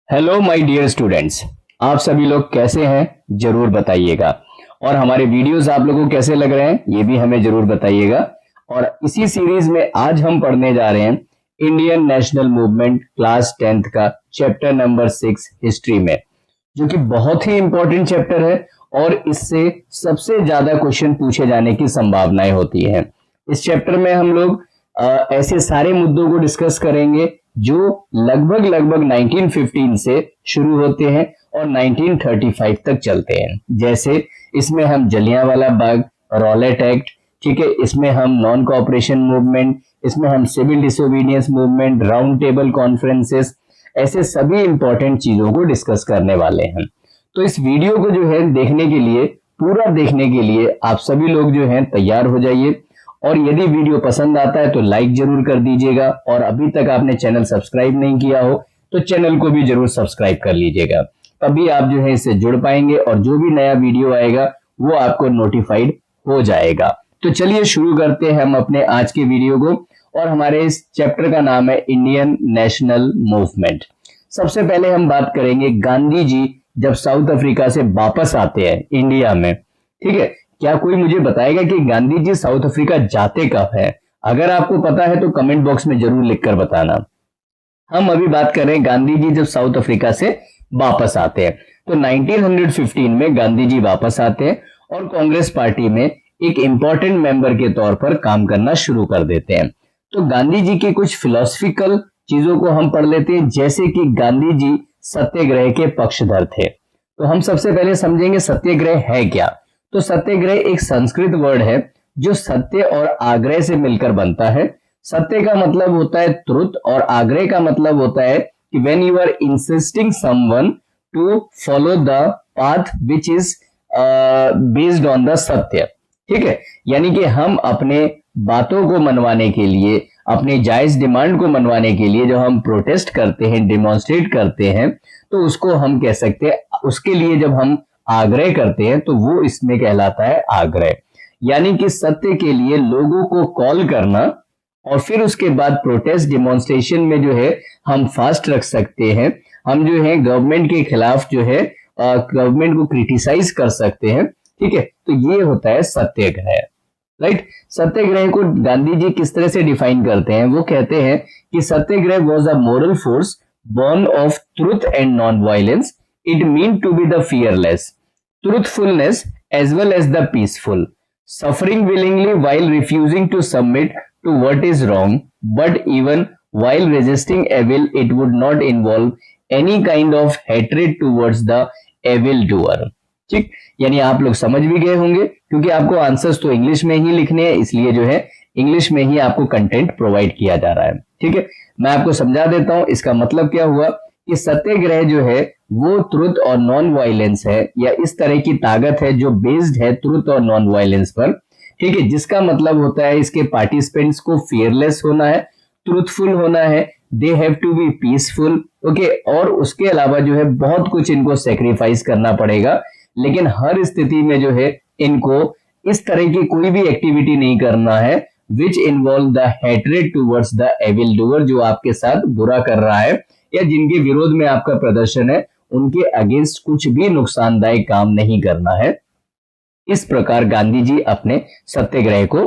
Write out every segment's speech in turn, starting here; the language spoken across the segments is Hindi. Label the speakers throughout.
Speaker 1: हेलो माय डियर स्टूडेंट्स, आप सभी लोग कैसे हैं जरूर बताइएगा। और हमारे वीडियोस आप लोगों को कैसे लग रहे हैं ये भी हमें जरूर बताइएगा। और इसी सीरीज में आज हम पढ़ने जा रहे हैं Indian national movement class 10th का चैप्टर नंबर 6 हिस्ट्री में, जो कि बहुत ही इंपॉर्टेंट चैप्टर है और इससे सबसे ज्यादा क्वेश्चन पूछे जाने की संभावनाएं होती हैं। इस चैप्टर में हम लोग ऐसे सारे मुद्दों को डिस्कस करेंगे जो लगभग 1915 से शुरू होते हैं और 1935 तक चलते हैं। जैसे इसमें हम जलियांवाला बाग, रॉलेट एक्ट, ठीक है, इसमें हम नॉन कोऑपरेशन मूवमेंट, इसमें हम civil disobedience movement, round table conferences, ऐसे सभी इंपॉर्टेंट चीजों को डिस्कस करने वाले हैं। तो इस वीडियो को जो है देखने के लिए, पूरा देखने के लिए आप सभी लोग जो है तैयार हो जाइए। और यदि वीडियो पसंद आता है तो लाइक जरूर कर दीजिएगा, और अभी तक आपने चैनल सब्सक्राइब नहीं किया हो तो चैनल को भी जरूर सब्सक्राइब कर लीजिएगा। तभी आप जो है इससे जुड़ पाएंगे और जो भी नया वीडियो आएगा वो आपको नोटिफाइड हो जाएगा। तो चलिए शुरू करते हैं हम अपने आज के वीडियो को। और हमारे इस चैप्टर का नाम है इंडियन नेशनल मूवमेंट। सबसे पहले हम बात करेंगे गांधी जी जब साउथ अफ्रीका से वापस आते हैं इंडिया में, ठीक है। क्या कोई मुझे बताएगा कि गांधी जी साउथ अफ्रीका जाते कब है? अगर आपको पता है तो कमेंट बॉक्स में जरूर लिखकर बताना। हम अभी बात कर रहे हैं गांधी जी जब साउथ अफ्रीका से वापस आते हैं। तो 1915 में गांधी जी वापस आते हैं और कांग्रेस पार्टी में एक इंपॉर्टेंट मेंबर के तौर पर काम करना शुरू कर देते हैं। तो गांधी जी की कुछ फिलोसफिकल चीजों को हम पढ़ लेते हैं, जैसे कि गांधी जी सत्याग्रह के पक्षधर थे। तो हम सबसे पहले समझेंगे सत्याग्रह है क्या। तो सत्याग्रह एक संस्कृत वर्ड है जो सत्य और आग्रह से मिलकर बनता है। सत्य का मतलब होता है ट्रुथ और आग्रह का मतलब होता है कि when you are insisting someone to follow the path which is based on the satya, ठीक है। यानी कि हम अपने बातों को मनवाने के लिए, अपने जायज डिमांड को मनवाने के लिए जो हम प्रोटेस्ट करते हैं, डेमोन्स्ट्रेट करते हैं, तो उसको हम कह सकते हैं, उसके लिए जब हम आग्रह करते हैं तो वो इसमें कहलाता है आग्रह। यानी कि सत्य के लिए लोगों को कॉल करना और फिर उसके बाद प्रोटेस्ट डेमोन्स्ट्रेशन में जो है हम फास्ट रख सकते हैं, हम जो है गवर्नमेंट के खिलाफ जो है गवर्नमेंट को क्रिटिसाइज कर सकते हैं, ठीक है। तो ये होता है सत्याग्रह, राइट। सत्याग्रह को गांधी जी किस तरह से डिफाइन करते हैं? वो कहते हैं कि satyagraha was a moral force born of truth and non-violence. It meant to be the fearless, truthfulness as well as the peaceful, suffering willingly while refusing to submit to what is wrong, but even while resisting evil, it would not involve any kind of hatred towards the evil doer. ठीक, यानी आप लोग समझ भी गए होंगे, क्योंकि आपको आंसर्स तो इंग्लिश में ही लिखने हैं, इसलिए जो है इंग्लिश में ही आपको कंटेंट प्रोवाइड किया जा रहा है, ठीक है। मैं आपको समझा देता हूं इसका मतलब क्या हुआ कि सत्याग्रह जो है वो ट्रुथ और नॉन वायलेंस है, या इस तरह की ताकत है जो बेस्ड है ट्रुथ और नॉन वायलेंस पर, ठीक है। जिसका मतलब होता है इसके पार्टिसिपेंट्स को फियरलेस होना है, ट्रूथफुल होना है, they have to be peaceful, okay. और उसके अलावा जो है बहुत कुछ इनको सेक्रीफाइस करना पड़ेगा, लेकिन हर स्थिति में जो है इनको इस तरह की कोई भी एक्टिविटी नहीं करना है which involve the hatred towards the evil doer, जो आपके साथ बुरा कर रहा है या जिनके विरोध में आपका प्रदर्शन है, उनके अगेंस्ट कुछ भी नुकसानदायक काम नहीं करना है। इस प्रकार गांधी जी अपने सत्याग्रह को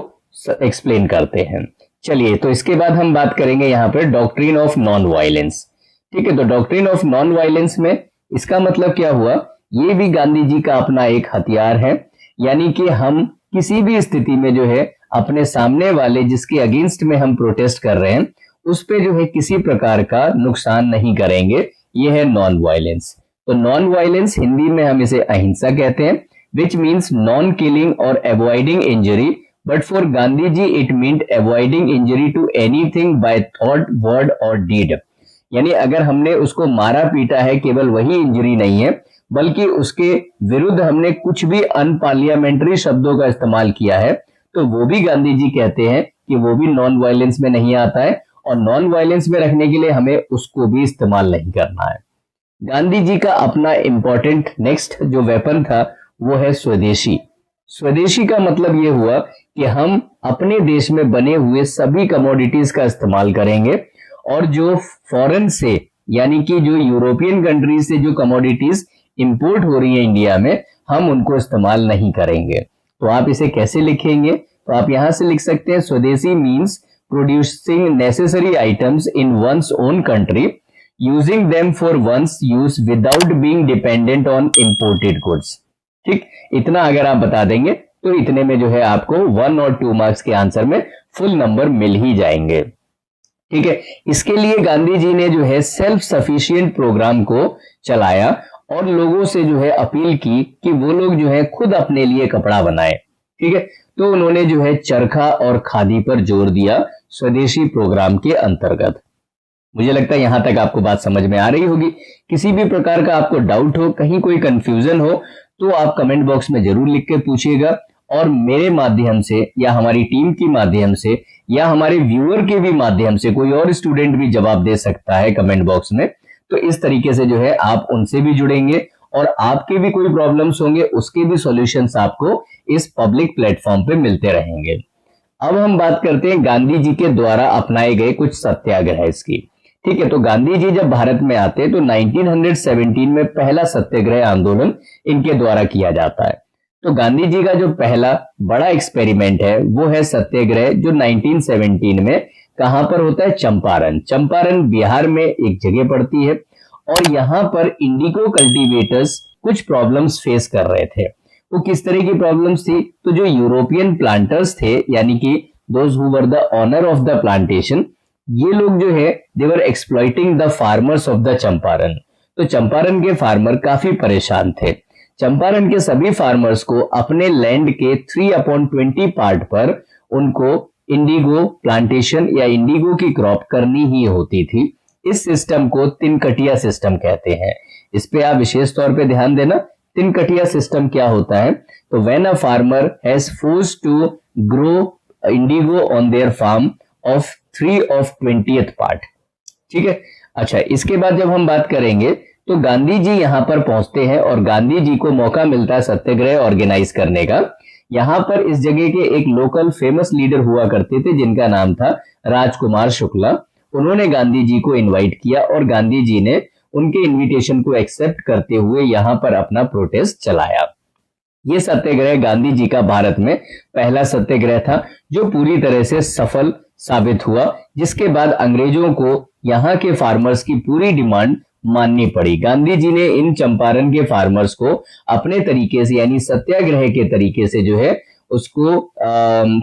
Speaker 1: एक्सप्लेन करते हैं। चलिए, तो इसके बाद हम बात करेंगे यहाँ पर डॉक्ट्रिन ऑफ नॉन वायलेंस, ठीक है। तो डॉक्ट्रिन ऑफ नॉन वायलेंस में इसका मतलब क्या हुआ? ये भी गांधी जी का अपना एक हथियार है, यानी कि हम किसी भी स्थिति में जो है अपने सामने वाले जिसके अगेंस्ट में हम प्रोटेस्ट कर रहे हैं उस पे जो है किसी प्रकार का नुकसान नहीं करेंगे। ये है नॉन वायलेंस। तो नॉन वायलेंस हिंदी में हम इसे अहिंसा कहते हैं, विच मीन्स नॉन किलिंग और avoiding injury, but for Gandhi ji it meant avoiding injury to anything by thought, word और डीड। यानी अगर हमने उसको मारा पीटा है, केवल वही इंजरी नहीं है, बल्कि उसके विरुद्ध हमने कुछ भी अनपार्लियामेंट्री शब्दों का इस्तेमाल किया है, तो वो भी गांधी जी कहते हैं कि वो भी नॉन वायलेंस में नहीं आता है, और नॉन वायलेंस में रखने के लिए हमें उसको भी इस्तेमाल नहीं करना है। गांधी जी का अपना इंपॉर्टेंट नेक्स्ट जो वेपन था वो है स्वदेशी। स्वदेशी का मतलब ये हुआ कि हम अपने देश में बने हुए सभी कमोडिटीज का इस्तेमाल करेंगे, और जो फॉरेन से यानी कि जो यूरोपियन कंट्रीज से जो कमोडिटीज इंपोर्ट हो रही है इंडिया में, हम उनको इस्तेमाल नहीं करेंगे। तो आप इसे कैसे लिखेंगे? तो आप यहां से लिख सकते हैं swadeshi means producing necessary items in one's own country using them for one's use without being dependent on imported goods. ठीक, इतना अगर आप बता देंगे तो इतने में जो है आपको 1 और 2 मार्क्स के आंसर में फुल नंबर मिल ही जाएंगे। ठीक है, इसके लिए गांधी जी ने जो है सेल्फ सफिशिएंट प्रोग्राम को चलाया और लोगों से जो है अपील की कि वो लोग जो है खुद अपने लिए कपड़ा बनाए। ठीक है, तो उन्होंने जो है चरखा और खादी पर जोर दिया स्वदेशी प्रोग्राम के अंतर्गत। मुझे लगता है यहां तक आपको बात समझ में आ रही होगी। किसी भी प्रकार का आपको डाउट हो, कहीं कोई कंफ्यूजन हो, तो आप कमेंट बॉक्स में जरूर लिख के पूछिएगा और मेरे माध्यम से या हमारी टीम के माध्यम से या हमारे व्यूअर के भी माध्यम से कोई और स्टूडेंट भी जवाब दे सकता है कमेंट बॉक्स में। तो इस तरीके से जो है आप उनसे भी जुड़ेंगे और आपके भी कोई प्रॉब्लम्स होंगे उसके भी सॉल्यूशंस आपको इस पब्लिक प्लेटफॉर्म पे मिलते रहेंगे। अब हम बात करते हैं गांधी जी के द्वारा अपनाए गए कुछ सत्याग्रह की। ठीक है, तो गांधी जी जब भारत में आते तो 1917 में पहला सत्याग्रह आंदोलन इनके द्वारा किया जाता है। तो गांधी जी का जो पहला बड़ा एक्सपेरिमेंट है वो है सत्याग्रह, जो 1917 में कहां पर होता है? चंपारण। चंपारण बिहार में एक जगह पड़ती है और यहाँ पर इंडिगो कल्टीवेटर्स कुछ प्रॉब्लम्स फेस कर रहे थे। वो किस तरह की प्रॉब्लम्स थी? तो जो यूरोपियन प्लांटर्स थे, यानी कि those who were the owner of the plantation, ये लोग जो है they were exploiting the farmers of the Champaran. तो चंपारण के फार्मर काफी परेशान थे। चंपारण के सभी फार्मर्स को अपने लैंड के 3/20 पार्ट पर उनको इंडिगो प्लांटेशन या इंडिगो की क्रॉप करनी ही होती थी। इस सिस्टम को तिनकटिया सिस्टम कहते हैं। इस पे आप विशेष तौर पे ध्यान देना। तिनकटिया सिस्टम क्या होता है? तो when a farmer has forced to grow indigo on their farm of 3/20 part. ठीक है, अच्छा, इसके बाद जब हम बात करेंगे तो गांधी जी यहां पर पहुंचते हैं और गांधी जी को मौका मिलता है सत्याग्रह ऑर्गेनाइज करने का। यहां पर इस जगह के एक लोकल फेमस लीडर हुआ करते थे जिनका नाम था राजकुमार शुक्ला। उन्होंने गांधी जी को इनवाइट किया और गांधी जी ने उनके इनविटेशन को एक्सेप्ट करते हुए यहां पर अपना प्रोटेस्ट चलाया। ये सत्याग्रह गांधी जी का भारत में पहला सत्याग्रह था जो पूरी तरह से सफल साबित हुआ, जिसके बाद अंग्रेजों को यहाँ के फार्मर्स की पूरी डिमांड माननी पड़ी। गांधी जी ने इन चंपारण के फार्मर्स को अपने तरीके से यानी सत्याग्रह के तरीके से जो है उसको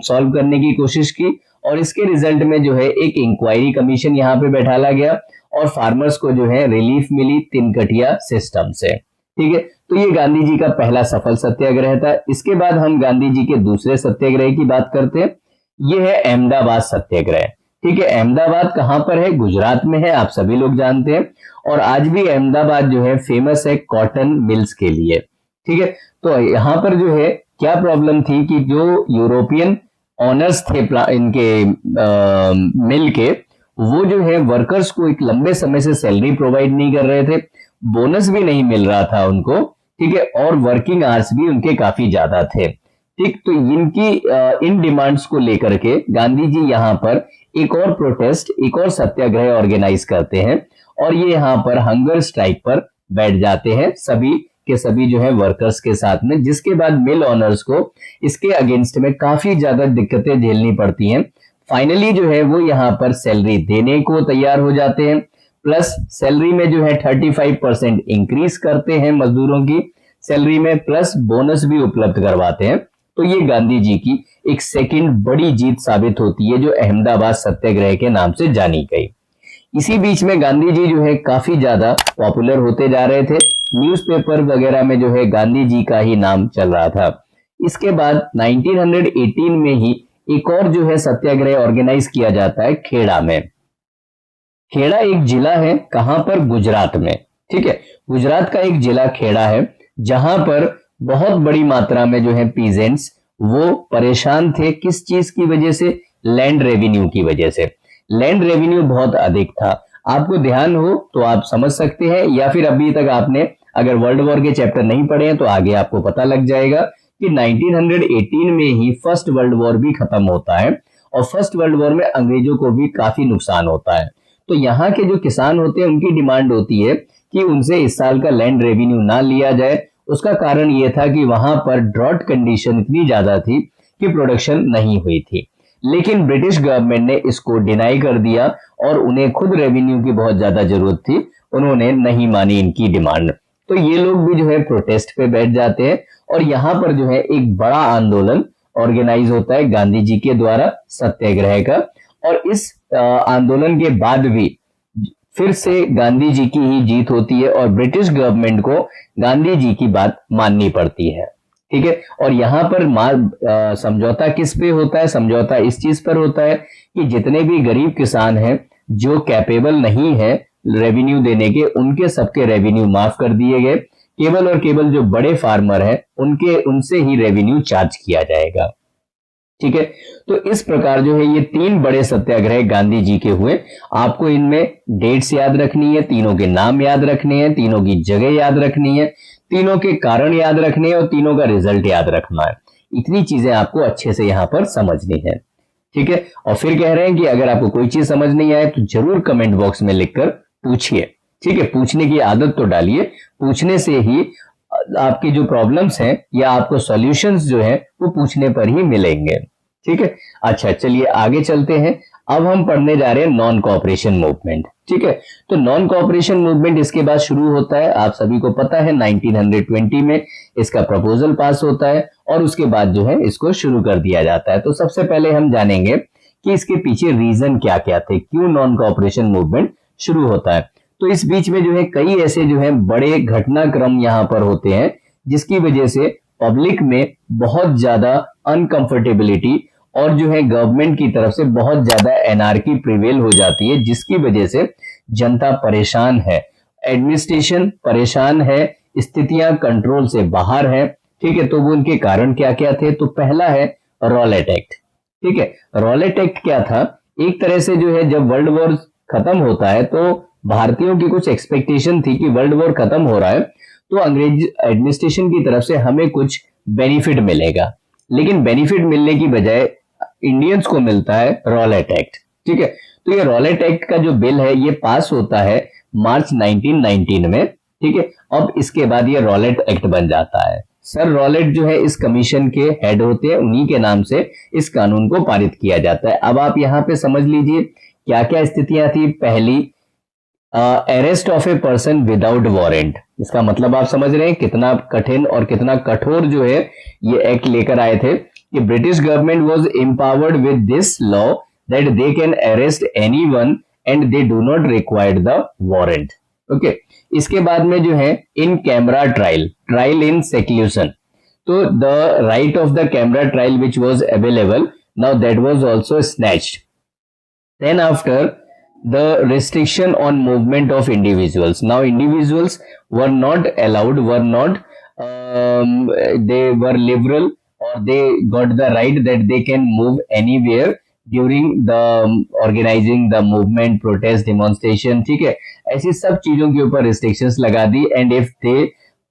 Speaker 1: सॉल्व करने की कोशिश की और इसके रिजल्ट में जो है एक इंक्वायरी कमीशन यहाँ पे बैठाला गया और फार्मर्स को जो है रिलीफ मिली तिनकटिया सिस्टम से। ठीक है, तो ये गांधी जी का पहला सफल सत्याग्रह था। इसके बाद हम गांधी जी के दूसरे सत्याग्रह की बात करते हैं। ये है अहमदाबाद सत्याग्रह। ठीक है, अहमदाबाद कहां पर है? गुजरात में है, आप सभी लोग जानते हैं। और आज भी अहमदाबाद जो है फेमस है कॉटन मिल्स के लिए। ठीक है, तो यहां पर जो है क्या प्रॉब्लम थी कि जो यूरोपियन ऑनर्स थे इनके मिल के, वो जो है वर्कर्स को एक लंबे समय से सैलरी प्रोवाइड नहीं कर रहे थे, बोनस भी नहीं मिल रहा था उनको। ठीक है, और वर्किंग आवर्स भी उनके काफी ज्यादा थे। ठीक, तो इनकी इन डिमांड्स को लेकर के गांधी जी यहाँ पर एक और प्रोटेस्ट, एक और सत्याग्रह ऑर्गेनाइज करते हैं और ये यहाँ पर हंगर स्ट्राइक पर बैठ जाते हैं सभी के सभी जो है वर्कर्स के साथ में, जिसके बाद मिल ऑनर्स को इसके अगेंस्ट में काफी ज्यादा दिक्कतें झेलनी पड़ती हैं। फाइनली जो है वो यहाँ पर सैलरी देने को तैयार हो जाते हैं, प्लस सैलरी में जो है 35% इंक्रीज करते हैं मजदूरों की सैलरी में, प्लस बोनस भी उपलब्ध करवाते हैं। तो ये गांधी जी की एक सेकंड बड़ी जीत साबित होती है जो अहमदाबाद सत्याग्रह के नाम से जानी गई। इसी बीच में गांधी जी जो है काफी ज्यादा पॉपुलर होते जा रहे थे, न्यूज़पेपर वगैरह में जो है गांधी जी का ही नाम चल रहा था। इसके बाद 1918 में ही एक और जो है सत्याग्रह ऑर्गेनाइज किया जाता है खेड़ा में। खेड़ा एक जिला है, कहां पर? गुजरात में। ठीक है, गुजरात का एक जिला खेड़ा है जहां पर बहुत बड़ी मात्रा में जो है पीजेंट्स वो परेशान थे। किस चीज की वजह से? लैंड रेवेन्यू की वजह से। लैंड रेवेन्यू बहुत अधिक था। आपको ध्यान हो तो आप समझ सकते हैं, या फिर अभी तक आपने अगर वर्ल्ड वॉर के चैप्टर नहीं पढ़े हैं तो आगे आपको पता लग जाएगा कि 1918 में ही फर्स्ट वर्ल्ड वॉर भी खत्म होता है और फर्स्ट वर्ल्ड वॉर में अंग्रेजों को भी काफी नुकसान होता है। तो यहाँ के जो किसान होते हैं उनकी डिमांड होती है कि उनसे इस साल का लैंड रेवेन्यू ना लिया जाए। उसका कारण ये था कि वहां पर ड्रॉट कंडीशन इतनी ज्यादा थी कि प्रोडक्शन नहीं हुई थी। लेकिन ब्रिटिश गवर्नमेंट ने इसको डिनाई कर दिया और उन्हें खुद रेवेन्यू की बहुत ज्यादा जरूरत थी, उन्होंने नहीं मानी इनकी डिमांड। तो ये लोग भी जो है प्रोटेस्ट पे बैठ जाते हैं और यहाँ पर जो है एक बड़ा आंदोलन ऑर्गेनाइज होता है गांधी जी के द्वारा सत्याग्रह का। और इस आंदोलन के बाद भी फिर से गांधी जी की ही जीत होती है और ब्रिटिश गवर्नमेंट को गांधी जी की बात माननी पड़ती है। ठीक है, और यहाँ पर समझौता किस पे होता है? समझौता इस चीज पर होता है कि जितने भी गरीब किसान हैं जो कैपेबल नहीं है रेवेन्यू देने के, उनके सबके रेवेन्यू माफ कर दिए गए। केवल और केवल जो बड़े फार्मर हैं उनसे ही रेवेन्यू चार्ज किया जाएगा। ठीक है, तो इस प्रकार जो है ये 3 बड़े सत्याग्रह गांधी जी के हुए। आपको इनमें डेट्स याद रखनी है, तीनों के नाम याद रखने हैं, तीनों की जगह याद रखनी है, तीनों के कारण याद रखने हैं और तीनों का रिजल्ट याद रखना है। इतनी चीजें आपको अच्छे से यहाँ पर समझनी है। ठीक है, और फिर कह रहे हैं कि अगर आपको कोई चीज समझ नहीं आए तो जरूर कमेंट बॉक्स में लिखकर पूछिए। ठीक है, पूछने की आदत तो डालिए, पूछने से ही आपकी जो प्रॉब्लम्स हैं या आपको सॉल्यूशंस जो है वो पूछने पर ही मिलेंगे। ठीक है, अच्छा चलिए आगे चलते हैं। अब हम पढ़ने जा रहे हैं नॉन कोऑपरेशन मूवमेंट। ठीक है, तो नॉन कोऑपरेशन मूवमेंट इसके बाद शुरू होता है। आप सभी को पता है 1920 में इसका प्रपोजल पास होता है और उसके बाद जो है इसको शुरू कर दिया जाता है। तो सबसे पहले हम जानेंगे कि इसके पीछे रीजन क्या क्या थे, क्यों नॉन कोऑपरेशन मूवमेंट शुरू होता है। तो इस बीच में जो है कई ऐसे जो है बड़े घटनाक्रम यहाँ पर होते हैं जिसकी वजह से पब्लिक में बहुत ज्यादा अनकंफर्टेबिलिटी और जो है गवर्नमेंट की तरफ से बहुत ज्यादा एनार्की प्रिवेल हो जाती है, जिसकी वजह से जनता परेशान है, एडमिनिस्ट्रेशन परेशान है, स्थितियां कंट्रोल से बाहर है। ठीक है, तो वो उनके कारण क्या क्या थे? तो पहला है रॉलेट एक्ट। ठीक है, रॉलेट एक्ट क्या था? एक तरह से जो है जब वर्ल्ड वॉर खत्म होता है तो भारतीयों की कुछ एक्सपेक्टेशन थी कि वर्ल्ड वॉर खत्म हो रहा है तो अंग्रेज एडमिनिस्ट्रेशन की तरफ से हमें कुछ बेनिफिट मिलेगा, लेकिन बेनिफिट मिलने की बजाय इंडियंस को मिलता है रॉलेट एक्ट। ठीक है, तो ये रॉलेट एक्ट का जो बिल है ये पास होता है मार्च 1919 में। ठीक है, अब इसके बाद ये रॉलेट एक्ट बन जाता है। सर रॉलेट जो है इस कमीशन के हेड होते हैं, उन्हीं के नाम से इस कानून को पारित किया जाता है। अब आप यहाँ पे समझ लीजिए क्या क्या स्थितियां थी। पहली, arrest of a person without warrant. इसका मतलब आप समझ रहे हैं कितना कठिन और कितना कठोर जो है ये एक्ट लेकर आए थे कि British government was empowered with this law that they can arrest anyone and they do not required the warrant. Okay, इसके बाद में जो है in camera trial in seclusion, तो the right of the camera trial which was available now that was also snatched. Then after the restriction on movement of individuals. Now individuals were not allowed, they were liberal or they got the right that they can move anywhere during the organizing the movement, protest, demonstration. ठीक है, ऐसी सब चीजों के ऊपर restrictions लगा दी and if they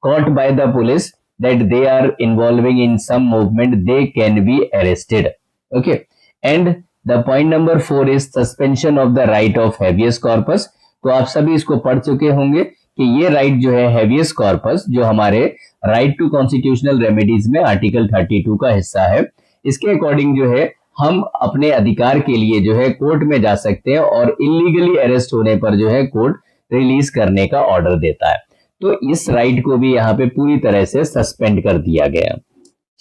Speaker 1: caught by the police that they are involving in some movement they can be arrested. Okay, and The point number 4 is suspension of the right of habeas corpus. तो आप सभी इसको पढ़ चुके होंगे कि ये राइट जो है habeas corpus जो हमारे राइट टू कॉन्स्टिट्यूशनल रेमेडीज में आर्टिकल 32 का हिस्सा है, इसके अकॉर्डिंग जो है हम अपने अधिकार के लिए जो है कोर्ट में जा सकते हैं और इलीगली अरेस्ट होने पर जो है कोर्ट रिलीज करने का ऑर्डर देता है। तो इस राइट को भी यहाँ पे पूरी तरह से सस्पेंड कर दिया गया।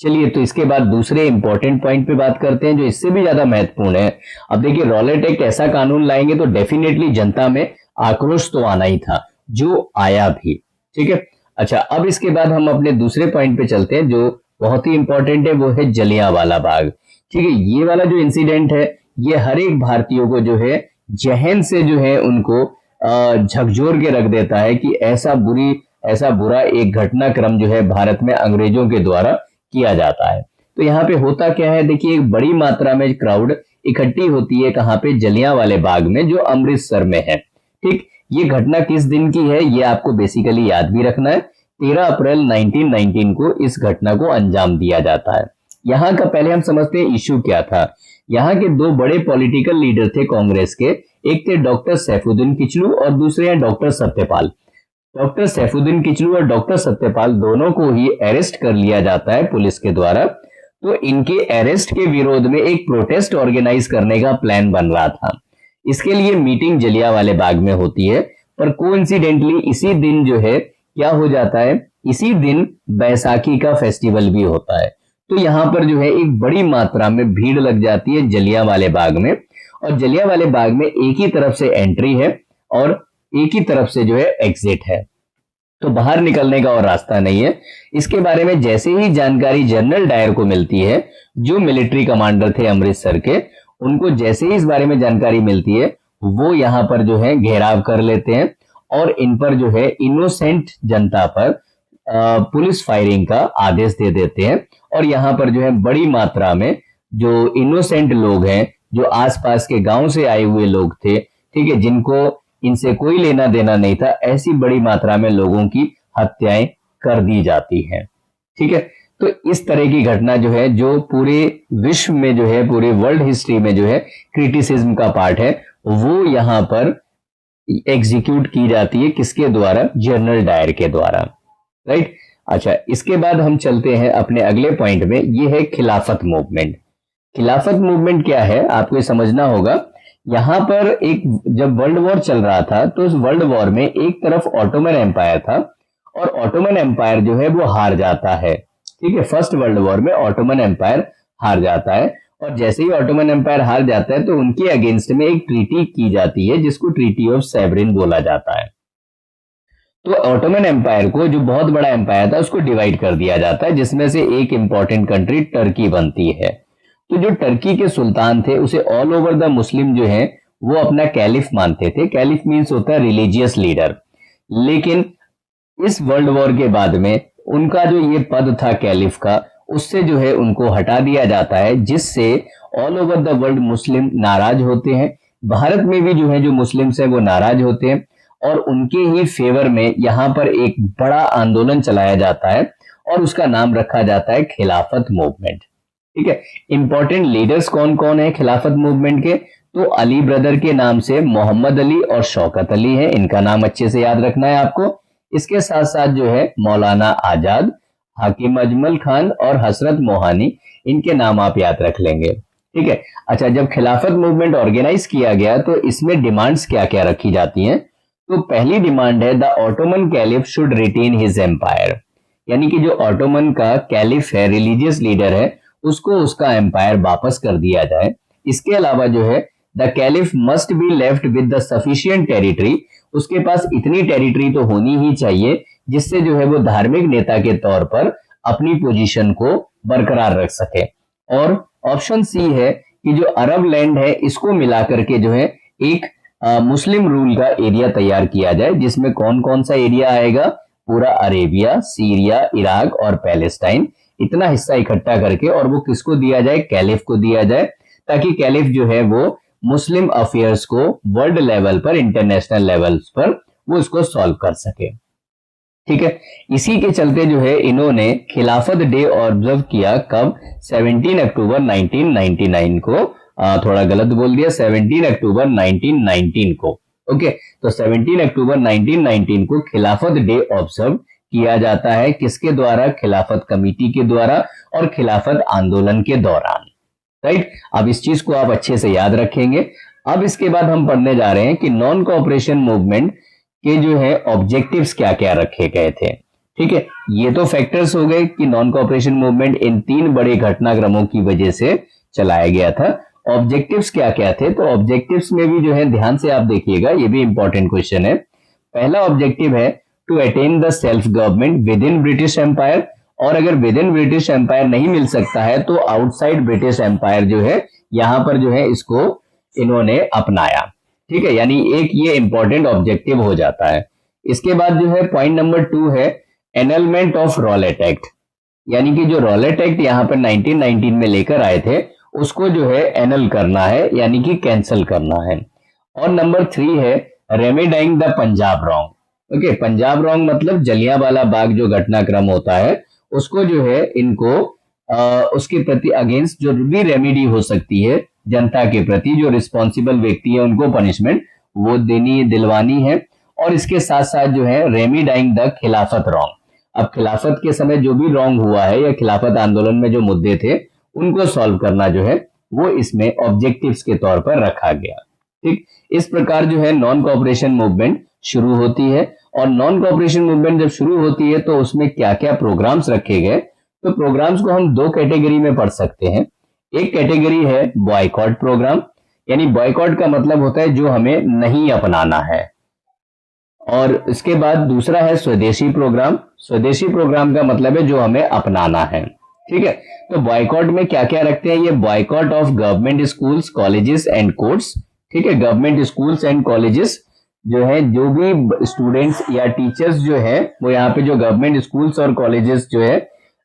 Speaker 1: चलिए, तो इसके बाद दूसरे इंपॉर्टेंट पॉइंट पे बात करते हैं जो इससे भी ज्यादा महत्वपूर्ण है। अब देखिए रॉलेट एक्ट ऐसा कानून लाएंगे तो डेफिनेटली जनता में आक्रोश तो आना ही था, जो आया भी। ठीक है, अच्छा अब इसके बाद हम अपने दूसरे पॉइंट पे चलते हैं जो बहुत ही इंपॉर्टेंट है, वो है जलियांवाला बाग। ठीक है, ये वाला जो इंसिडेंट है ये हर एक भारतीयों को जो है जहन से जो है उनको झकझोर के रख देता है कि ऐसा बुरा एक घटनाक्रम जो है भारत में अंग्रेजों के द्वारा किया जाता है। तो यहाँ पे होता क्या है, देखिए एक बड़ी मात्रा में क्राउड इकट्ठी होती है कहाँ पे? जलियांवाले बाग में, जो अमृतसर में है। ठीक, ये घटना किस दिन की है ये आपको बेसिकली याद भी रखना है। 13 अप्रैल 1919 को इस घटना को अंजाम दिया जाता है। यहाँ का पहले हम समझते हैं इश्यू क्या था। यहाँ के 2 बड़े पॉलिटिकल लीडर थे कांग्रेस के, एक थे डॉक्टर सैफुद्दीन किचलू और दूसरे हैं डॉक्टर सत्यपाल। डॉक्टर सैफुद्दीन किचलू और डॉक्टर सत्यपाल दोनों को ही अरेस्ट कर लिया जाता है पुलिस के द्वारा। तो इनके अरेस्ट के विरोध में एक प्रोटेस्ट ऑर्गेनाइज करने का प्लान बन रहा था। इसके लिए मीटिंग जलियांवाले बाग में होती है, पर कोइंसिडेंटली इसी दिन जो है क्या हो जाता है, इसी दिन बैसाखी का फेस्टिवल भी होता है। तो यहाँ पर जो है एक बड़ी मात्रा में भीड़ लग जाती है जलियांवाले बाग में, और जलियांवाले बाग में एक ही तरफ से एंट्री है और एक ही तरफ से जो है एग्जिट है, तो बाहर निकलने का और रास्ता नहीं है। इसके बारे में जैसे ही जानकारी जनरल डायर को मिलती है, जो मिलिट्री कमांडर थे अमृतसर के, उनको जैसे ही इस बारे में जानकारी मिलती है, वो यहाँ पर जो है घेराव कर लेते हैं और इन पर जो है इनोसेंट जनता पर पुलिस फायरिंग का आदेश दे देते हैं। और यहाँ पर जो है बड़ी मात्रा में जो इनोसेंट लोग हैं, जो आसपास के गांव से आए हुए लोग थे, ठीक है, जिनको इनसे कोई लेना देना नहीं था, ऐसी बड़ी मात्रा में लोगों की हत्याएं कर दी जाती हैं। ठीक है, तो इस तरह की घटना जो है, जो पूरे विश्व में जो है, पूरे वर्ल्ड हिस्ट्री में जो है क्रिटिसिज्म का पार्ट है, वो यहाँ पर एग्जीक्यूट की जाती है। किसके द्वारा? जनरल डायर के द्वारा, राइट। अच्छा, इसके बाद हम चलते हैं अपने अगले पॉइंट में, ये है खिलाफत मूवमेंट। खिलाफत मूवमेंट क्या है आपको समझना होगा। यहां पर एक जब वर्ल्ड वॉर चल रहा था, तो उस वर्ल्ड वॉर में एक तरफ ऑटोमन एम्पायर था और ऑटोमन एम्पायर जो है वो हार जाता है। ठीक है, फर्स्ट वर्ल्ड वॉर में ऑटोमन एम्पायर हार जाता है, और जैसे ही ऑटोमन एम्पायर हार जाता है तो उनके अगेंस्ट में एक ट्रीटी की जाती है, जिसको ट्रीटी ऑफ सेवरिन बोला जाता है। तो ऑटोमन एम्पायर को, जो बहुत बड़ा एम्पायर था, उसको डिवाइड कर दिया जाता है, जिसमें से एक इंपॉर्टेंट कंट्री टर्की बनती है। तो जो टर्की के सुल्तान थे, उसे ऑल ओवर द मुस्लिम जो है वो अपना कैलिफ मानते थे। कैलिफ मीन्स होता है रिलीजियस लीडर। लेकिन इस वर्ल्ड वॉर के बाद में उनका जो ये पद था कैलिफ का, उससे जो है उनको हटा दिया जाता है, जिससे ऑल ओवर द वर्ल्ड मुस्लिम नाराज होते हैं। भारत में भी जो है जो मुस्लिम्स हैं वो नाराज होते हैं, और उनके ही फेवर में यहाँ पर एक बड़ा आंदोलन चलाया जाता है और उसका नाम रखा जाता है खिलाफत मूवमेंट। ठीक है, इंपॉर्टेंट लीडर्स कौन कौन है खिलाफत मूवमेंट के? तो अली ब्रदर के नाम से मोहम्मद अली और शौकत अली है, इनका नाम अच्छे से याद रखना है आपको। इसके साथ साथ जो है मौलाना आजाद, हाकिम अजमल खान और हसरत मोहानी, इनके नाम आप याद रख लेंगे। ठीक है, अच्छा, जब खिलाफत मूवमेंट ऑर्गेनाइज किया गया तो इसमें डिमांड्स क्या क्या रखी जाती हैं? तो पहली डिमांड है, the Ottoman caliph should retain his empire, यानी कि जो ऑटोमन का कैलिफ है, रिलीजियस लीडर है, उसको उसका एम्पायर वापस कर दिया जाए। इसके अलावा जो है the caliph must be left with the sufficient territory, उसके पास इतनी टेरिटरी तो होनी ही चाहिए जिससे जो है वो धार्मिक नेता के तौर पर अपनी पोजीशन को बरकरार रख सके। और ऑप्शन सी है कि जो अरब लैंड है, इसको मिलाकर के जो है एक मुस्लिम रूल का एरिया तैयार किया जाए, जिसमें कौन कौन सा एरिया आएगा? पूरा अरेबिया, सीरिया, इराक और पैलेस्टाइन, इतना हिस्सा इकट्ठा करके, और वो किसको दिया जाए? कैलिफ को दिया जाए, ताकि कैलिफ जो है वो मुस्लिम अफेयर्स को वर्ल्ड लेवल पर, इंटरनेशनल लेवल्स पर वो इसको सॉल्व कर सके। ठीक है, इसी के चलते जो है इन्होंने खिलाफत डे ऑब्जर्व किया। कब? 17 अक्टूबर 1999 को, थोड़ा गलत बोल दिया, 17 अक्टूबर 1919 को। ओके, तो 17 अक्टूबर 1919 को खिलाफत डे ऑब्जर्व किया जाता है। किसके द्वारा? खिलाफत कमेटी के द्वारा और खिलाफत आंदोलन के दौरान, राइट। अब इस चीज को आप अच्छे से याद रखेंगे। अब इसके बाद हम पढ़ने जा रहे हैं कि नॉन कोऑपरेशन मूवमेंट के जो है ऑब्जेक्टिव्स क्या क्या रखे गए थे। ठीक है, ये तो फैक्टर्स हो गए कि नॉन कोऑपरेशन मूवमेंट इन 3 बड़े घटनाक्रमों की वजह से चलाया गया था। ऑब्जेक्टिव्स क्या क्या थे? तो ऑब्जेक्टिव्स में भी जो है ध्यान से आप देखिएगा, ये भी इंपॉर्टेंट क्वेश्चन है। पहला ऑब्जेक्टिव है to attain the self government within British empire, और अगर विद इन ब्रिटिश एम्पायर नहीं मिल सकता है तो आउटसाइड ब्रिटिश एम्पायर जो है यहां पर जो है इसको इन्होंने अपनाया। ठीक है, यानी एक ये इंपॉर्टेंट ऑब्जेक्टिव हो जाता है। इसके बाद जो है पॉइंट नंबर 2 है एनलमेंट ऑफ रॉलेट एक्ट, यानी कि जो रॉलेट एक्ट यहाँ पर 1919 में लेकर आए थे उसको जो है एनल करना है, यानी कि कैंसिल करना है। और नंबर 3 है remedying the Punjab wrong. Okay, Punjab wrong मतलब जलियांवाला बाग जो घटनाक्रम होता है उसको जो है इनको उसके प्रति अगेंस्ट जो भी रेमेडी हो सकती है जनता के प्रति जो रिस्पॉन्सिबल व्यक्ति है उनको पनिशमेंट वो दिलवानी है। और इसके साथ साथ जो है रेमीडाइंग द खिलाफत रॉन्ग, अब खिलाफत के समय जो भी रॉन्ग हुआ है या खिलाफत आंदोलन में जो मुद्दे थे उनको सॉल्व करना जो है वो इसमें ऑब्जेक्टिव्स के तौर पर रखा गया। ठीक, इस प्रकार जो है नॉन कोऑपरेशन मूवमेंट शुरू होती है। और नॉन कोऑपरेशन मूवमेंट जब शुरू होती है तो उसमें क्या क्या प्रोग्राम्स रखे गए, तो प्रोग्राम्स को हम दो कैटेगरी में पढ़ सकते हैं। एक कैटेगरी है बॉयकॉट प्रोग्राम, यानी बॉयकॉट का मतलब होता है जो हमें नहीं अपनाना है। और इसके बाद दूसरा है स्वदेशी प्रोग्राम। स्वदेशी प्रोग्राम का मतलब है जो हमें अपनाना है। ठीक है, तो बॉयकॉट में क्या क्या रखते हैं, ये boycott of government schools, colleges and courts. ठीक है, गवर्नमेंट स्कूल्स एंड कॉलेजेस जो है जो भी स्टूडेंट्स या टीचर्स जो है वो यहाँ पे जो गवर्नमेंट स्कूल्स और कॉलेजेस जो है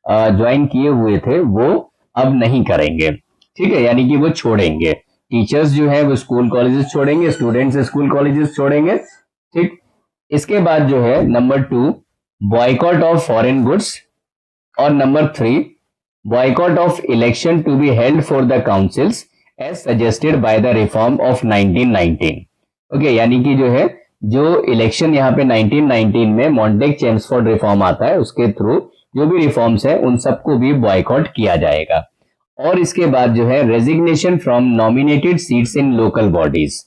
Speaker 1: ज्वाइन किए हुए थे वो अब नहीं करेंगे। ठीक है, यानी कि वो छोड़ेंगे। टीचर्स जो है वो स्कूल कॉलेजेस छोड़ेंगे, स्टूडेंट्स स्कूल कॉलेजेस छोड़ेंगे। ठीक, इसके बाद जो है number 2 boycott of foreign goods, और number 3 boycott of election to be held for the councils as suggested by the reform of 1919। Okay, यानी कि जो है जो इलेक्शन यहाँ पे 1919 में मॉन्टेग चेम्सफोर्ड रिफॉर्म आता है उसके थ्रू जो भी रिफॉर्म्स है उन सबको भी बॉयकॉट किया जाएगा। और इसके बाद जो है resignation from nominated seats in local bodies.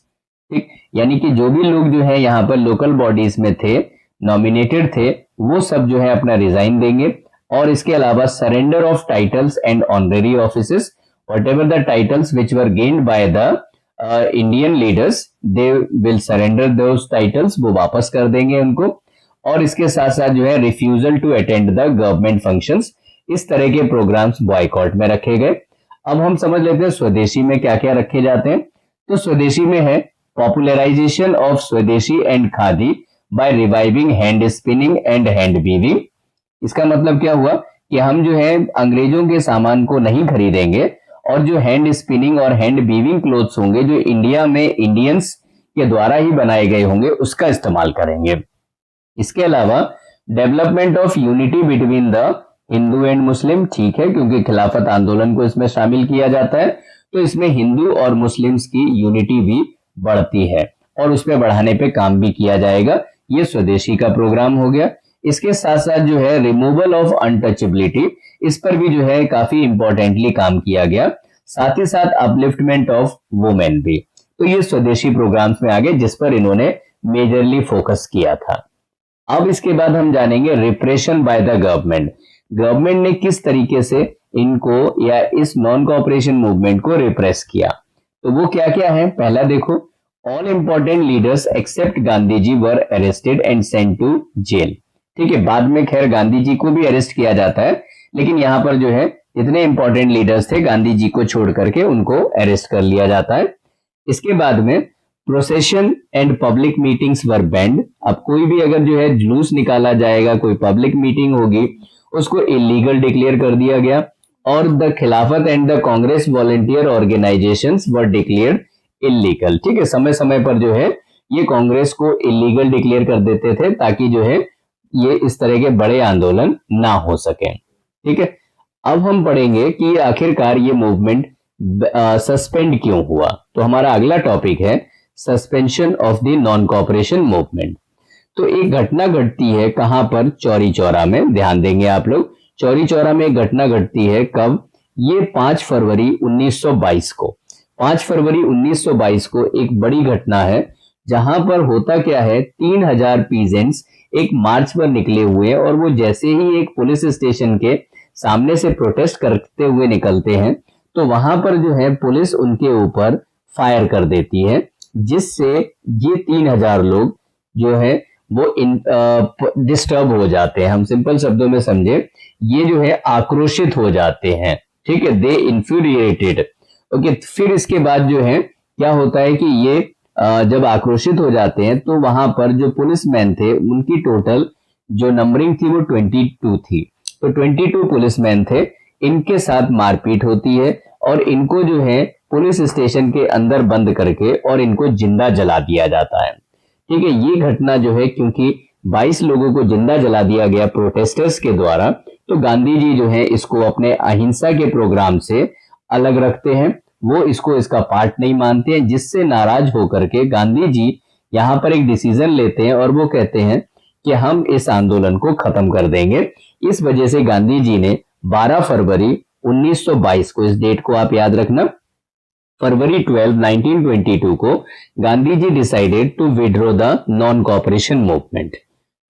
Speaker 1: ठीक, यानी कि जो भी लोग जो है यहाँ पर लोकल बॉडीज में थे, नॉमिनेटेड थे, वो सब जो है अपना रिजाइन देंगे। और इसके अलावा surrender of titles and honorary offices, whatever the titles which were gained by the Indian leaders they will surrender those titles, वो वापस कर देंगे उनको। और इसके साथ साथ जो है refusal to attend the government functions, इस तरह के प्रोग्राम्स बॉयकॉट में रखे गए। अब हम समझ लेते हैं स्वदेशी में क्या क्या रखे जाते हैं। तो स्वदेशी में है popularization of swadeshi and khadi by reviving hand spinning and hand weaving. इसका मतलब क्या हुआ कि हम जो है अंग्रेजों के सामान को नहीं खरीदेंगे और जो हैंड स्पिनिंग और हैंड वीविंग क्लोथ्स होंगे जो इंडिया में इंडियंस के द्वारा ही बनाए गए होंगे उसका इस्तेमाल करेंगे। इसके अलावा development of unity between the Hindu and Muslim, ठीक है, क्योंकि खिलाफत आंदोलन को इसमें शामिल किया जाता है तो इसमें हिंदू और मुस्लिम्स की यूनिटी भी बढ़ती है और उसमें बढ़ाने पे काम भी किया जाएगा। ये स्वदेशी का प्रोग्राम हो गया। इसके साथ साथ जो है रिमूवल ऑफ अनटचेबिलिटी, इस पर भी जो है काफी इंपॉर्टेंटली काम किया गया। साथ ही साथ अपलिफ्टमेंट ऑफ वुमेन भी। तो ये स्वदेशी प्रोग्राम्स में आ गए जिस पर इन्होंने मेजरली फोकस किया था। अब इसके बाद हम जानेंगे repression by the government. Government ने किस तरीके से इनको या इस नॉन कोऑपरेशन मूवमेंट को रिप्रेस किया। तो वो क्या क्या है, पहला देखो, all important leaders except Gandhi ji were arrested and sent to jail. ठीक है, बाद में खैर गांधी जी को भी अरेस्ट किया जाता है, लेकिन यहाँ पर जो है जितने इंपॉर्टेंट लीडर्स थे गांधी जी को छोड़ करके उनको अरेस्ट कर लिया जाता है। इसके बाद में procession and public meetings were banned. अब कोई भी अगर जो है जुलूस निकाला जाएगा, कोई पब्लिक मीटिंग होगी, उसको इलीगल डिक्लेयर कर दिया गया। और द खिलाफत and the Congress volunteer organisations were declared illegal. ठीक है, समय समय पर जो है ये कांग्रेस को इलीगल डिक्लेयर कर देते थे ताकि जो है ये इस तरह के बड़े आंदोलन ना हो सके। ठीक है, अब हम पढ़ेंगे कि आखिरकार ये मूवमेंट सस्पेंड क्यों हुआ। तो हमारा अगला टॉपिक है suspension of the non cooperation movement. तो एक घटना घटती है कहां पर, चौरी चौरा में। ध्यान देंगे आप लोग, चौरी चौरा में एक घटना घटती है कब, ये 5 फरवरी 1922 को। 5 फरवरी 1922 को एक बड़ी घटना है जहां पर होता क्या है, 3000 पीजेंट्स एक मार्च पर निकले हुए हैं और वो जैसे ही एक पुलिस स्टेशन के सामने से प्रोटेस्ट करते हुए निकलते हैं तो वहां पर जो है पुलिस उनके ऊपर फायर कर देती है, जिससे ये 3000 लोग जो है वो डिस्टर्ब हो जाते हैं। हम सिंपल शब्दों में समझे, ये जो है आक्रोशित हो जाते हैं। ठीक है, दे इन्फ्यूरिएटेड। ओके, फिर इसके बाद जो है क्या होता है कि ये जब आक्रोशित हो जाते हैं तो वहां पर जो पुलिसमैन थे उनकी टोटल जो नंबरिंग थी वो 22 थी। तो 22 पुलिसमैन थे, इनके साथ मारपीट होती है और इनको जो है पुलिस स्टेशन के अंदर बंद करके और इनको जिंदा जला दिया जाता है। ठीक है, ये घटना जो है क्योंकि 22 लोगों को जिंदा जला दिया गया प्रोटेस्टर्स के द्वारा, तो गांधी जी जो है इसको अपने अहिंसा के प्रोग्राम से अलग रखते हैं। वो इसको इसका पार्ट नहीं मानते हैं, जिससे नाराज होकर के गांधी जी यहाँ पर एक डिसीजन लेते हैं और वो कहते हैं कि हम इस आंदोलन को खत्म कर देंगे। इस वजह से गांधी जी ने 12 फरवरी 1922 को, इस डेट को आप याद रखना, फरवरी 12, 1922 को Gandhi ji decided to withdraw the non cooperation movement.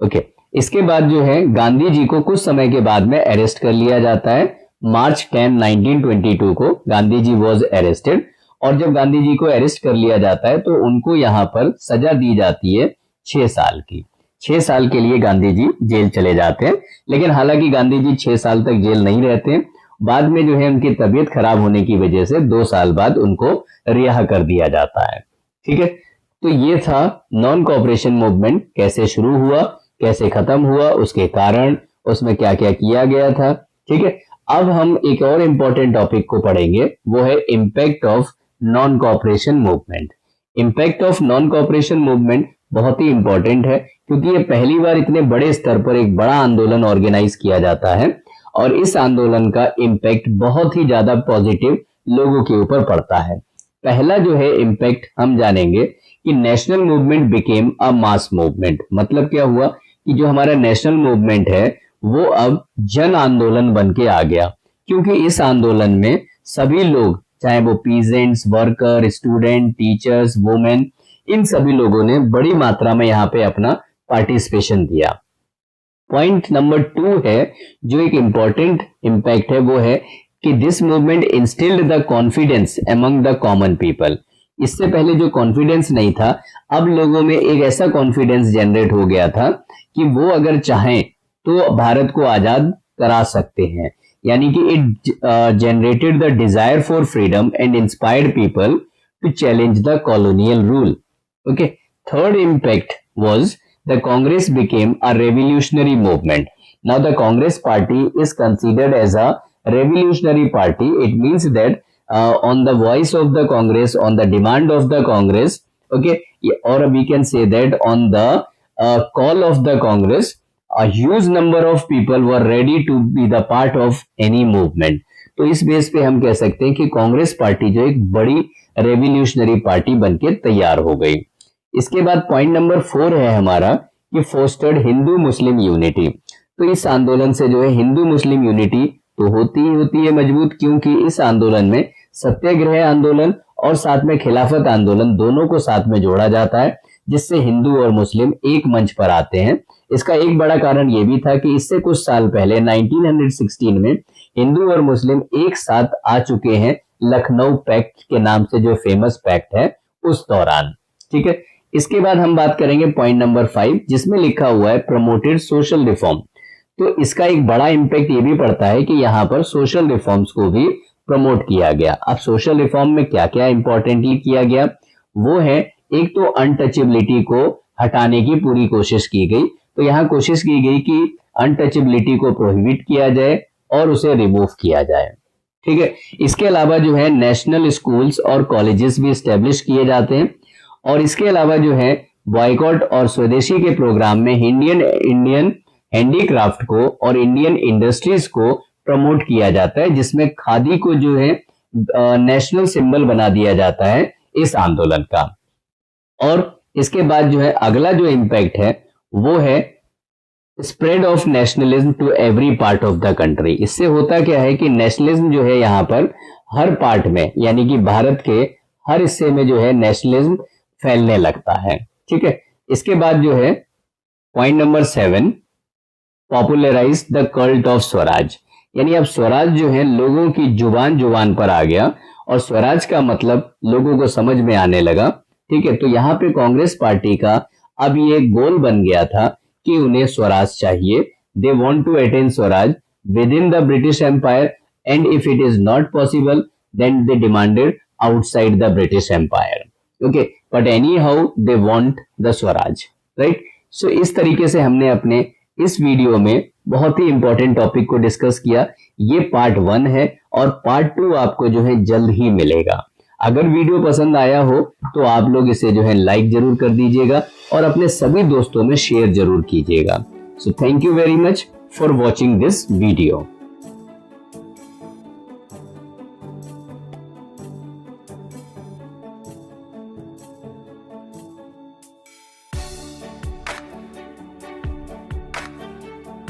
Speaker 1: Okay, इसके बाद जो है गांधी जी को कुछ समय के बाद में अरेस्ट कर लिया जाता है। मार्च 10, 1922 को गांधी जी वॉज अरेस्टेड, और जब गांधी जी को अरेस्ट कर लिया जाता है तो उनको यहाँ पर सजा दी जाती है 6 साल की। 6 साल के लिए गांधी जी जेल चले जाते हैं, लेकिन हालांकि गांधी जी 6 साल तक जेल नहीं रहते हैं। बाद में जो है उनकी तबीयत खराब होने की वजह से 2 साल बाद उनको रिहा कर दिया जाता है। ठीक है, तो ये था नॉन कोऑपरेशन मूवमेंट कैसे शुरू हुआ, कैसे खत्म हुआ, उसके कारण, उसमें क्या क्या किया गया था। ठीक है, अब हम एक और इंपॉर्टेंट टॉपिक को पढ़ेंगे, वो है impact of non cooperation movement. Impact of non cooperation movement बहुत ही इंपॉर्टेंट है, क्योंकि ये पहली बार इतने बड़े स्तर पर एक बड़ा आंदोलन ऑर्गेनाइज किया जाता है, और इस आंदोलन का इम्पैक्ट बहुत ही ज्यादा पॉजिटिव लोगों के ऊपर पड़ता है। पहला जो है इम्पैक्ट हम जानेंगे कि national movement became a mass movement. मतलब क्या हुआ कि जो हमारा नेशनल मूवमेंट है वो अब जन आंदोलन बन के आ गया, क्योंकि इस आंदोलन में सभी लोग, चाहे वो peasants, worker, student, teachers, women, इन सभी लोगों ने बड़ी मात्रा में यहाँ पे अपना पार्टिसिपेशन दिया। पॉइंट नंबर 2 है, जो एक इंपॉर्टेंट इंपैक्ट है, वो है कि this movement instilled the confidence among the common people. इससे पहले जो कॉन्फिडेंस नहीं था, अब लोगों में एक ऐसा कॉन्फिडेंस जनरेट हो गया था कि वो अगर चाहें तो भारत को आजाद करा सकते हैं। यानी कि it generated the desire for freedom and inspired people to challenge the colonial rule. Okay, third impact was the Congress became a revolutionary movement. Now the Congress party is considered as a revolutionary party. It means that on the voice of the Congress, on the demand of the Congress, okay, or we can say that on the call of the Congress, a huge number of people were ready to be the part of any movement. तो इस बेस पे हम कह सकते हैं कि कांग्रेस पार्टी जो एक बड़ी रेवोल्यूशनरी पार्टी बनके तैयार हो गई। इसके बाद पॉइंट नंबर 4 है हमारा कि फोस्टर्ड हिंदू मुस्लिम यूनिटी। तो इस आंदोलन से जो है हिंदू मुस्लिम यूनिटी तो होती ही होती है मजबूत, क्योंकि इस आंदोलन में सत्याग्रह आंदोलन और साथ में खिलाफत आंदोलन दोनों को साथ में जोड़ा जाता है, जिससे हिंदू और मुस्लिम एक मंच पर आते हैं। इसका एक बड़ा कारण यह भी था कि इससे कुछ साल पहले 1916 में हिंदू और मुस्लिम एक साथ आ चुके हैं लखनऊ पैक्ट के नाम से, जो फेमस पैक्ट है उस दौरान। ठीक है, इसके बाद हम बात करेंगे पॉइंट नंबर 5, जिसमें लिखा हुआ है प्रमोटेड सोशल रिफॉर्म। तो इसका एक बड़ा इंपैक्ट ये भी पड़ता है कि यहाँ पर सोशल रिफॉर्म्स को भी प्रमोट किया गया। अब सोशल रिफॉर्म में क्या क्या इंपॉर्टेंटली किया गया, वो है एक तो अनटचेबिलिटी को हटाने की पूरी कोशिश की गई। तो यहाँ कोशिश की गई कि अनटचेबिलिटी को प्रोहिबिट किया जाए और उसे रिमूव किया जाए। ठीक है, इसके अलावा जो है नेशनल स्कूल्स और कॉलेजेस भी स्टेब्लिश किए जाते हैं, और इसके अलावा जो है बॉयकॉट और स्वदेशी के प्रोग्राम में इंडियन हैंडीक्राफ्ट को और इंडियन इंडस्ट्रीज को प्रमोट किया जाता है, जिसमें खादी को जो है नेशनल सिंबल बना दिया जाता है इस आंदोलन का। और इसके बाद जो है अगला जो इम्पैक्ट है वो है spread of nationalism to every part of the country. इससे होता क्या है कि नेशनलिज्म जो है यहाँ पर हर पार्ट में, यानी कि भारत के हर हिस्से में जो है नेशनलिज्म फैलने लगता है। ठीक है, इसके बाद जो है point number 7, popularize the cult of swaraj. यानी अब स्वराज जो है लोगों की जुबान पर आ गया और स्वराज का मतलब लोगों को समझ में आने लगा। ठीक है, तो यहाँ पे कांग्रेस पार्टी का अब ये गोल बन गया था कि उन्हें स्वराज चाहिए। They want to attain swaraj within the British empire, and if it is not possible then they demanded outside the British empire. Okay, but anyhow they want the swaraj, right. So इस तरीके से हमने अपने इस वीडियो में बहुत ही इंपॉर्टेंट टॉपिक को डिस्कस किया। ये पार्ट 1 है और पार्ट 2 आपको जो है जल्द ही मिलेगा। अगर वीडियो पसंद आया हो तो आप लोग इसे जो है लाइक जरूर कर दीजिएगा और अपने सभी दोस्तों में शेयर जरूर कीजिएगा। So thank you very much for watching this video.